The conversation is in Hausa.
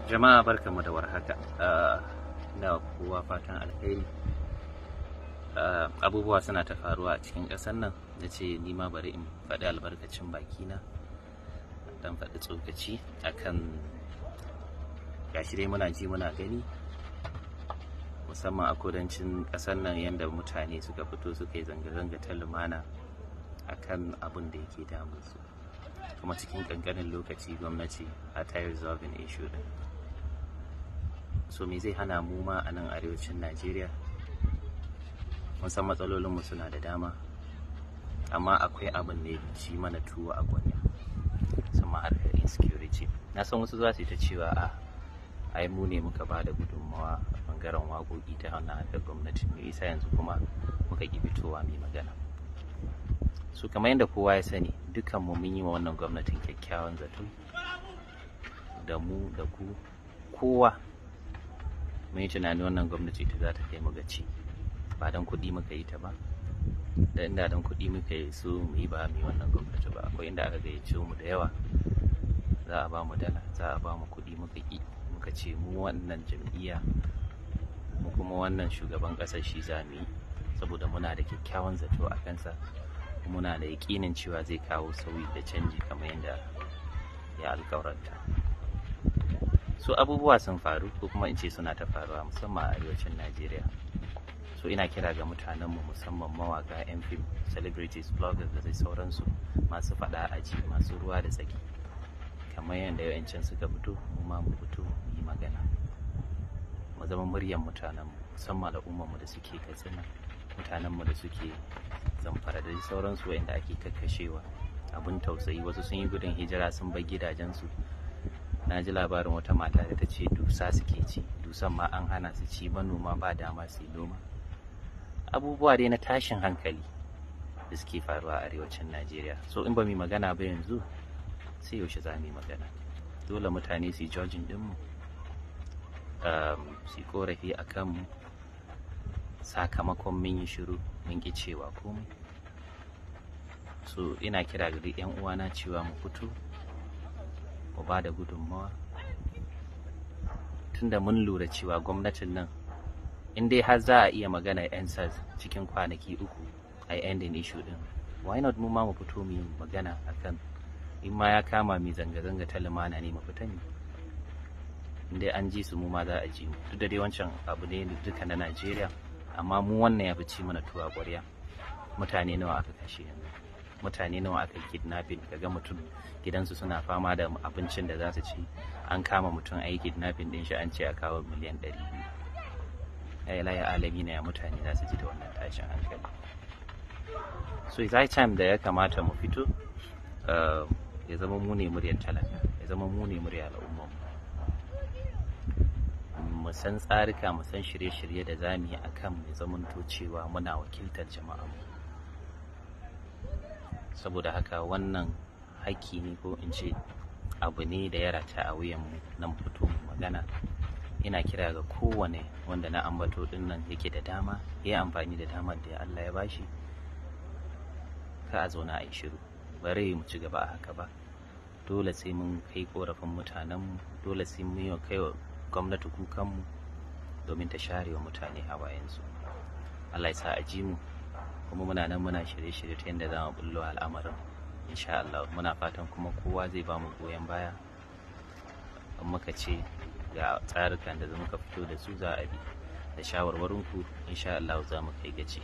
Jama'a barkamu da warhaka. Na kowa fatan alheri. Abubuwa suna ta faruwa a cikin ƙasar nan, na ce ni ma bari in faɗi albarkacin bakina, dan faɗi tsokaci akan gashi dai muna ji muna gani, musamman a kudancin ƙasar nan yadda mutane suka fito suka yi zanga-zanga ta lumana akan abin da yake damunsu, kuma cikin ƙanƙanin lokaci gwamnati ta yi resolving issue din. So me zai hana mu ma a nan arewacin Najeriya? Mun san matsalolinmu suna da dama, amma akwai abin da ya ci mana tuwo a gwanya, musamman harkar insecurity. Na san wasu za su yi ta cewa ai mu ne muka ba da gudunmawa a bangaren waƙoƙi ta hannun harkar gwamnati, me isa yanzu kuma muka ƙi fitowa mai magana. So kamar yadda kowa ya sani, dukkanmu mun yi wa wannan gwamnatin kyakkyawan zato, da mu da ku kowa mun yi tunanin wannan gwamnati ta za ta kai mu gaci, ba don kuɗi muka yi ta ba, da inda don kuɗi muka yi so mu yi ba mu wannan gwamnati ba. Akwai inda aka gayyace mu da yawa, za a ba mu dala, za a ba mu kuɗi, muka ƙi, muka ce mu wannan jam'iyya mu kuma wannan shugaban ƙasar shi za mu yi, saboda muna da kyakkyawan zato a kansa, muna da yaƙinin cewa zai kawo sauyi da canji kamar yadda ya alƙawarta. So abubuwa sun faru, ko kuma in ce suna ta faruwa musamman a arewacin Najeriya. So ina kira ga mutanenmu, musamman mawaka, 'yan fim, celebrities, bloggers da sauransu, masu faɗa aji, masu ruwa da tsaki, kamar yadda yawancin suka fito, mu ma mu fito mu yi magana, mu zama muryar mutanenmu, musamman al'ummarmu da suke Katsina, mutanenmu da suke Zamfara da sauransu wa'inda ake kakkashewa. Abin tausayi, wasu sun yi gudun hijira sun bar gidajensu. Na ji labarin wata mata da ta ce dusa suke ci, dusan ma an hana su ci, manoma ba dama su yi noma. Abubuwa dai na tashin hankali da suke faruwa a arewacin Najeriya. So in ba mu magana ba yanzu, sai yaushe za mu yi magana? Dole mutane su yi judging dinmu, su yi korafi a kanmu, sakamakon mun yi shiru mun ƙi cewa komai. So ina kira ga duk 'yan uwana cewa mu fito mu ba da gudunmawa, tunda mun lura cewa gwamnatin nan, in dai har za a iya magana 'yan sas cikin kwanaki 3 a ending issue din, why not mu ma mu fito mu yi magana akan, in ma ya kama mai zanga-zanga ta lumana ne mu fita ne, in dai an ji su mu ma za a ji mu. Duk da dai wancan abu ne duka na Najeriya, amma mu wannan ya fi ci mana tuwa ƙwarya. Mutane nawa aka kashe yanzu, mutane nawa aka kidnapping, kaga mutum gidansu suna fama da abincin da za su ci, an kama mutum a yi kidnapping din shi, an ce a kawo miliyan 200. Ya alami na ya mutane za su ji da wannan tashin hankali. So it's high time da ya kamata mu fito, ya zama mu ne muryar talaka, ya zama mu ne muryar al'umma, mu san tsarika, mu san shirye-shirye da za mu yi akan mu zamanto cewa muna wakiltar jama'a. Saboda haka wannan haƙƙi ne, ko in ce abu ne da ya rata a wuyanmu na mu fito mu magana. Ina kira ga kowane wanda na ambato din nan yake da dama, ya amfani da damar da Allah ya bashi, ka a zauna a yi shiru, bare mu ci gaba a haka ba. Dole sai mun kai korafin mutanenmu, dole sai mun yi kai wa gwamnati kukanmu, domin ta share wa mutane hawayensu. Allah ya sa a ji mu, kuma muna nan muna shirye-shirye ta yadda za mu bullo al'amarin, insha Allah. Muna fatan kuma kowa zai ba mu goyon baya, in muka ce ga tsarukan da muka fito da su za a bi, da shawarwarinku, insha Allah za mu kai gaci.